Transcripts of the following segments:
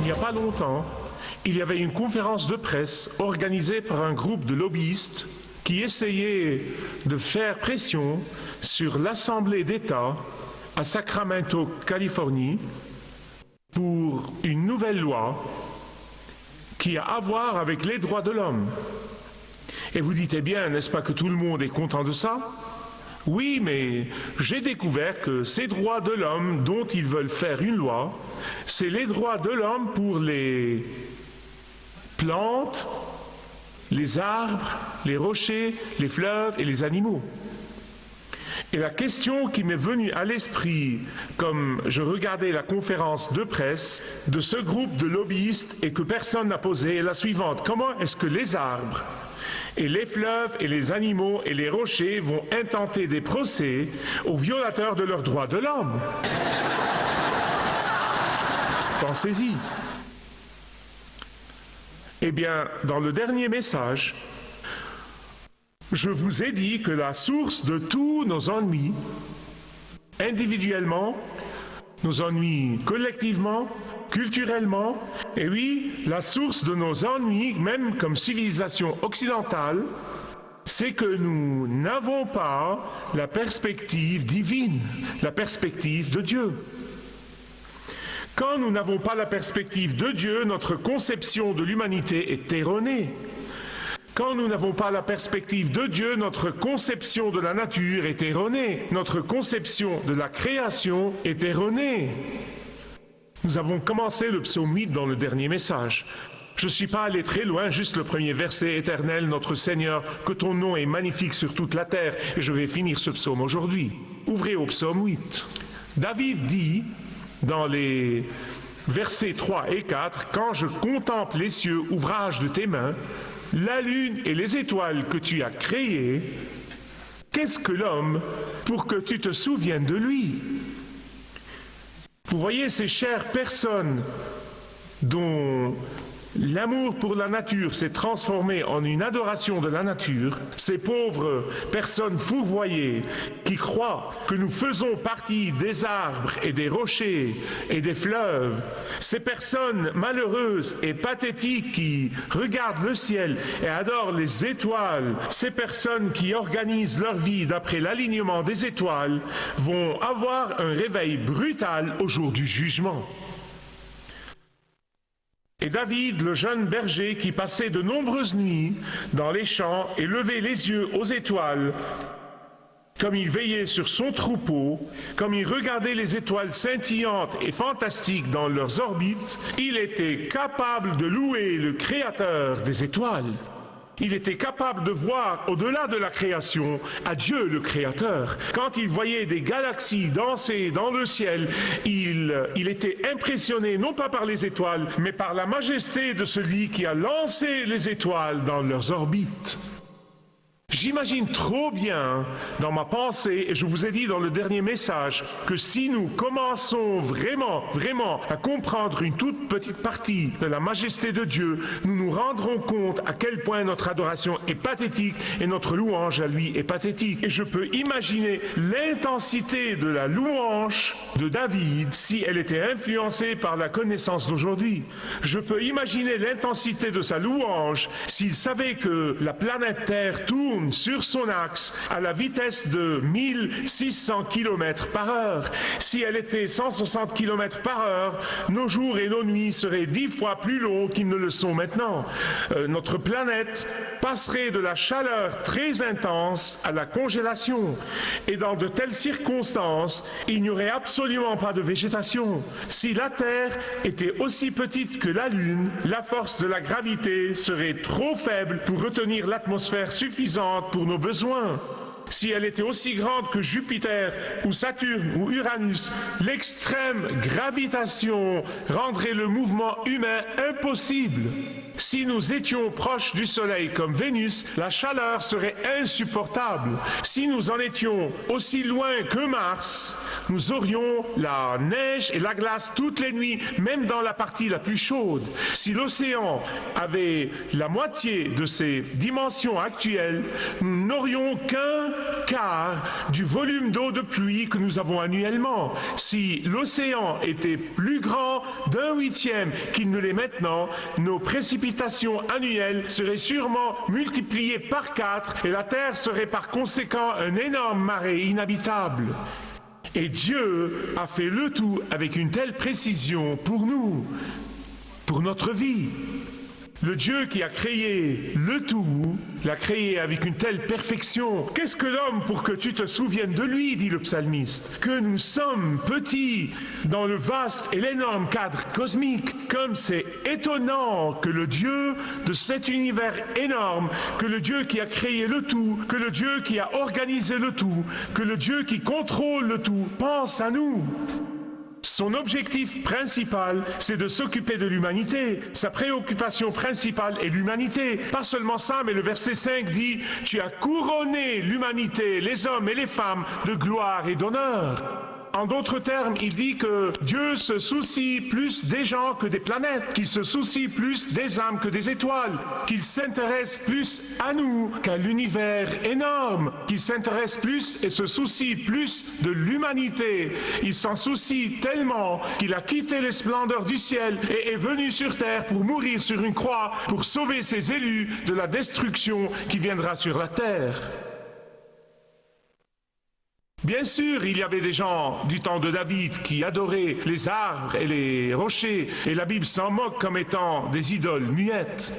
n'y a pas longtemps, il y avait une conférence de presse organisée par un groupe de lobbyistes qui essayait de faire pression sur l'Assemblée d'État à Sacramento, Californie, pour une nouvelle loi qui a à voir avec les droits de l'homme. Et vous dites, eh bien, n'est-ce pas que tout le monde est content de ça? Oui, mais j'ai découvert que ces droits de l'homme dont ils veulent faire une loi, c'est les droits de l'homme pour les plantes, les arbres, les rochers, les fleuves et les animaux. Et la question qui m'est venue à l'esprit, comme je regardais la conférence de presse de ce groupe de lobbyistes et que personne n'a posée, est la suivante. Comment est-ce que les arbres et les fleuves et les animaux et les rochers vont intenter des procès aux violateurs de leurs droits de l'homme? Pensez-y. Eh bien, dans le dernier message, je vous ai dit que la source de tous nos ennuis, individuellement, nos ennuis collectivement, culturellement, et oui, la source de nos ennuis, même comme civilisation occidentale, c'est que nous n'avons pas la perspective divine, la perspective de Dieu. Quand nous n'avons pas la perspective de Dieu, notre conception de l'humanité est erronée. Quand nous n'avons pas la perspective de Dieu, notre conception de la nature est erronée. Notre conception de la création est erronée. Nous avons commencé le psaume 8 dans le dernier message. Je ne suis pas allé très loin, juste le premier verset, Éternel, notre Seigneur, que ton nom est magnifique sur toute la terre. Et je vais finir ce psaume aujourd'hui. Ouvrez au psaume 8. David dit, dans les versets 3 et 4, « Quand je contemple les cieux, ouvrage de tes mains, la lune et les étoiles que tu as créées, qu'est-ce que l'homme pour que tu te souviennes de lui ?» Vous voyez ces chères personnes dont l'amour pour la nature s'est transformé en une adoration de la nature, ces pauvres personnes fourvoyées qui croient que nous faisons partie des arbres et des rochers et des fleuves, ces personnes malheureuses et pathétiques qui regardent le ciel et adorent les étoiles, ces personnes qui organisent leur vie d'après l'alignement des étoiles, vont avoir un réveil brutal au jour du jugement. Et David, le jeune berger qui passait de nombreuses nuits dans les champs et levait les yeux aux étoiles, comme il veillait sur son troupeau, comme il regardait les étoiles scintillantes et fantastiques dans leurs orbites, il était capable de louer le Créateur des étoiles. Il était capable de voir au-delà de la création à Dieu le Créateur. Quand il voyait des galaxies danser dans le ciel, il était impressionné non pas par les étoiles, mais par la majesté de celui qui a lancé les étoiles dans leurs orbites. J'imagine trop bien dans ma pensée, et je vous ai dit dans le dernier message, que si nous commençons vraiment à comprendre une toute petite partie de la majesté de Dieu, nous nous rendrons compte à quel point notre adoration est pathétique et notre louange à lui est pathétique. Et je peux imaginer l'intensité de la louange de David si elle était influencée par la connaissance d'aujourd'hui. Je peux imaginer l'intensité de sa louange s'il savait que la planète Terre tourne sur son axe à la vitesse de 1600 km par heure. Si elle était 160 km par heure, nos jours et nos nuits seraient 10 fois plus longs qu'ils ne le sont maintenant. Notre planète passerait de la chaleur très intense à la congélation. Et dans de telles circonstances, il n'y aurait absolument pas de végétation. Si la Terre était aussi petite que la Lune, la force de la gravité serait trop faible pour retenir l'atmosphère suffisante pour nos besoins. Si elle était aussi grande que Jupiter ou Saturne ou Uranus, l'extrême gravitation rendrait le mouvement humain impossible. Si nous étions proches du Soleil comme Vénus, la chaleur serait insupportable. Si nous en étions aussi loin que Mars, nous aurions la neige et la glace toutes les nuits, même dans la partie la plus chaude. Si l'océan avait la moitié de ses dimensions actuelles, nous n'aurions qu'un quart du volume d'eau de pluie que nous avons annuellement. Si l'océan était plus grand d'1/8 qu'il ne l'est maintenant, nos précipitations annuelles seraient sûrement multipliées par 4 et la Terre serait par conséquent un énorme marais inhabitable. Et Dieu a fait le tout avec une telle précision pour nous, pour notre vie. Le Dieu qui a créé le tout, l'a créé avec une telle perfection. Qu'est-ce que l'homme pour que tu te souviennes de lui, dit le psalmiste, que nous sommes petits dans le vaste et l'énorme cadre cosmique. Comme c'est étonnant que le Dieu de cet univers énorme, que le Dieu qui a créé le tout, que le Dieu qui a organisé le tout, que le Dieu qui contrôle le tout, pense à nous. Son objectif principal, c'est de s'occuper de l'humanité. Sa préoccupation principale est l'humanité. Pas seulement ça, mais le verset 5 dit « Tu as couronné l'humanité, les hommes et les femmes, de gloire et d'honneur. » En d'autres termes, il dit que Dieu se soucie plus des gens que des planètes, qu'il se soucie plus des âmes que des étoiles, qu'il s'intéresse plus à nous qu'à l'univers énorme, qu'il s'intéresse plus et se soucie plus de l'humanité. Il s'en soucie tellement qu'il a quitté les splendeurs du ciel et est venu sur terre pour mourir sur une croix, pour sauver ses élus de la destruction qui viendra sur la terre. Bien sûr, il y avait des gens du temps de David qui adoraient les arbres et les rochers, et la Bible s'en moque comme étant des idoles muettes.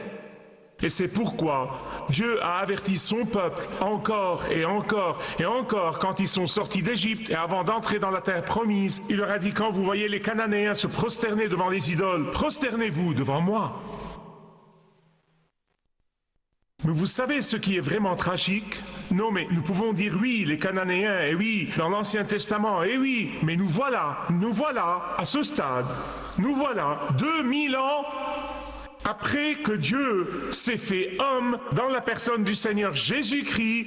Et c'est pourquoi Dieu a averti son peuple encore et encore et encore quand ils sont sortis d'Égypte et avant d'entrer dans la terre promise. Il leur a dit, quand vous voyez les Cananéens se prosterner devant les idoles, prosternez-vous devant moi. Mais vous savez ce qui est vraiment tragique? Non, mais nous pouvons dire oui, les Cananéens, et oui, dans l'Ancien Testament, et oui, mais nous voilà à ce stade, nous voilà 2000 ans après que Dieu s'est fait homme dans la personne du Seigneur Jésus-Christ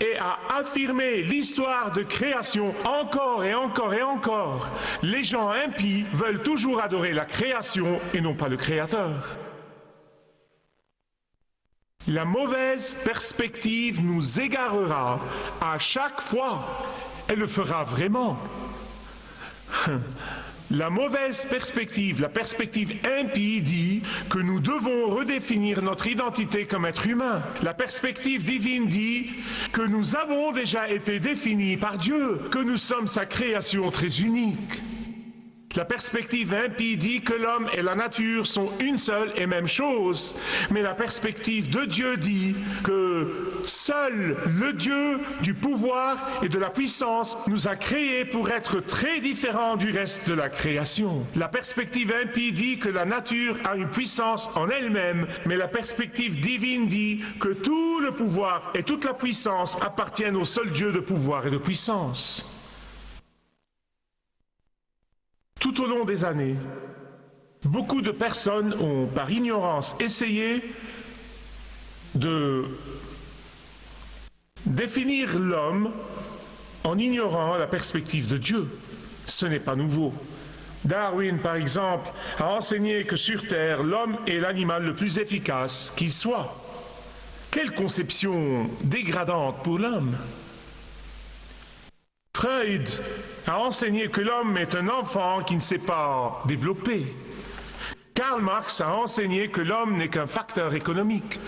et a affirmé l'histoire de création encore et encore et encore. Les gens impies veulent toujours adorer la création et non pas le Créateur. La mauvaise perspective nous égarera à chaque fois. Elle le fera vraiment. La mauvaise perspective, la perspective impie dit que nous devons redéfinir notre identité comme être humain. La perspective divine dit que nous avons déjà été définis par Dieu, que nous sommes sa création très unique. La perspective impie dit que l'homme et la nature sont une seule et même chose. Mais la perspective de Dieu dit que seul le Dieu du pouvoir et de la puissance nous a créés pour être très différents du reste de la création. La perspective impie dit que la nature a une puissance en elle-même, mais la perspective divine dit que tout le pouvoir et toute la puissance appartiennent au seul Dieu de pouvoir et de puissance. Tout au long des années, beaucoup de personnes ont, par ignorance, essayé de définir l'homme en ignorant la perspective de Dieu. Ce n'est pas nouveau. Darwin, par exemple, a enseigné que sur Terre, l'homme est l'animal le plus efficace qui soit. Quelle conception dégradante pour l'homme! Freud a enseigné que l'homme est un enfant qui ne s'est pas développé. Karl Marx a enseigné que l'homme n'est qu'un facteur économique.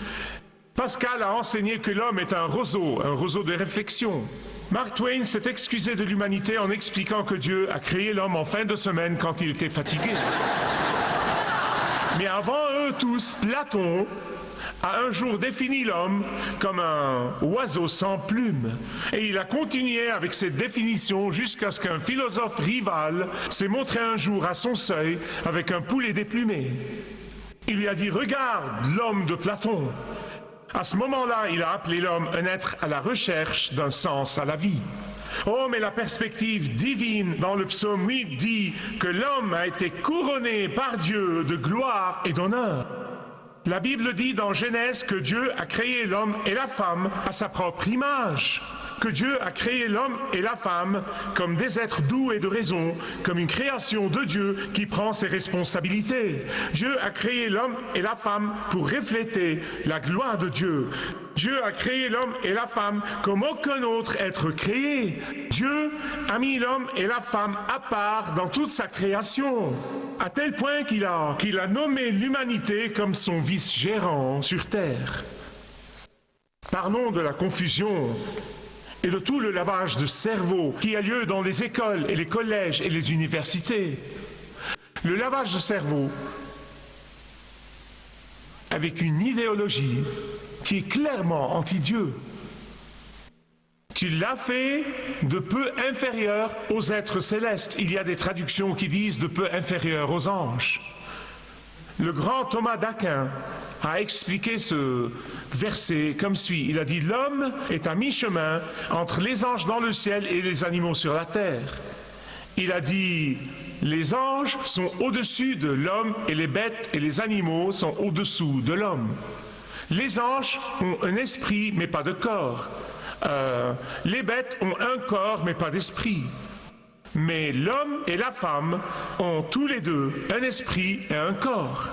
Pascal a enseigné que l'homme est un roseau de réflexion. Mark Twain s'est excusé de l'humanité en expliquant que Dieu a créé l'homme en fin de semaine quand il était fatigué. Mais avant eux tous, Platon a un jour défini l'homme comme un oiseau sans plumes. Et il a continué avec cette définition jusqu'à ce qu'un philosophe rival s'est montré un jour à son seuil avec un poulet déplumé. Il lui a dit « Regarde l'homme de Platon ». À ce moment-là, il a appelé l'homme un être à la recherche d'un sens à la vie. Oh, mais la perspective divine dans le psaume 8 dit que l'homme a été couronné par Dieu de gloire et d'honneur. La Bible dit dans Genèse que Dieu a créé l'homme et la femme à sa propre image. que Dieu a créé l'homme et la femme comme des êtres doux et de raison, comme une création de Dieu qui prend ses responsabilités. Dieu a créé l'homme et la femme pour refléter la gloire de Dieu. Dieu a créé l'homme et la femme comme aucun autre être créé. Dieu a mis l'homme et la femme à part dans toute sa création, à tel point qu'il a nommé l'humanité comme son vice-gérant sur terre. Parlons de la confusion et de tout le lavage de cerveau qui a lieu dans les écoles et les collèges et les universités. Le lavage de cerveau avec une idéologie qui est clairement anti-Dieu. Tu l'as fait de peu inférieur aux êtres célestes. Il y a des traductions qui disent de peu inférieur aux anges. Le grand Thomas d'Aquin a expliqué ce verset comme suit. Il a dit « L'homme est à mi-chemin entre les anges dans le ciel et les animaux sur la terre. » Il a dit « Les anges sont au-dessus de l'homme et les bêtes et les animaux sont au-dessous de l'homme. » Les anges ont un esprit mais pas de corps. Les bêtes ont un corps mais pas d'esprit. Mais l'homme et la femme ont tous les deux un esprit et un corps.